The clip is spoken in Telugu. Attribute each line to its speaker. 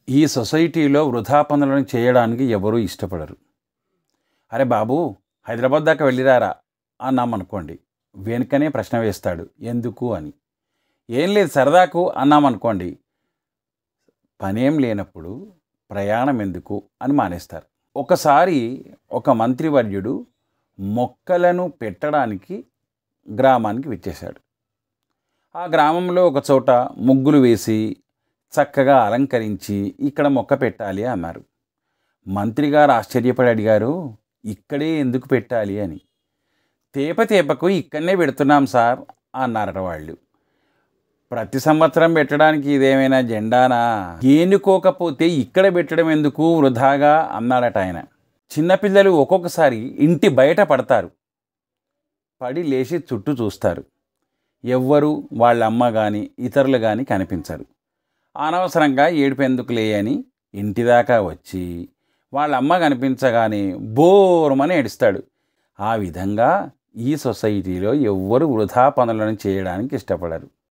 Speaker 1: ఈ సొసైటీలో వృధా పనులను చేయడానికి ఎవరూ ఇష్టపడరు. అరే బాబు, హైదరాబాద్ దాకా వెళ్ళిరారా అన్నామనుకోండి, వెనుకనే ప్రశ్న వేస్తాడు, ఎందుకు అని. ఏం లేదు సరదాకు అన్నామనుకోండి, పనేం లేనప్పుడు ప్రయాణం ఎందుకు అని మానేస్తారు. ఒకసారి ఒక మంత్రివర్యుడు మొక్కలను పెట్టడానికి గ్రామానికి విచ్చేశాడు. ఆ గ్రామంలో ఒక చోట ముగ్గులు వేసి చక్కగా అలంకరించి ఇక్కడ మొక్క పెట్టాలి అన్నారు. మంత్రి గారు ఆశ్చర్యపడి అడిగారు, ఇక్కడే ఎందుకు పెట్టాలి అని. తేపకు ఇక్కడనే పెడుతున్నాం సార్ అన్నారట వాళ్ళు. ప్రతి సంవత్సరం పెట్టడానికి ఇదేమైనా జెండానా? ఏనుకోకపోతే ఇక్కడ పెట్టడం ఎందుకు వృధాగా అన్నాడట ఆయన. చిన్నపిల్లలు ఒక్కొక్కసారి ఇంటి బయట పడతారు. పడి లేచి చుట్టూ చూస్తారు. ఎవ్వరు వాళ్ళ అమ్మ కానీ ఇతరులు కానీ కనిపించరు. అనవసరంగా ఏడుపెందుకులే అని ఇంటిదాకా వచ్చి వాళ్ళ అమ్మ కనిపించగానే బోరుమని ఏడుస్తాడు. ఆ విధంగా ఈ సొసైటీలో ఎవ్వరు వృధా పనులను చేయడానికి ఇష్టపడరు.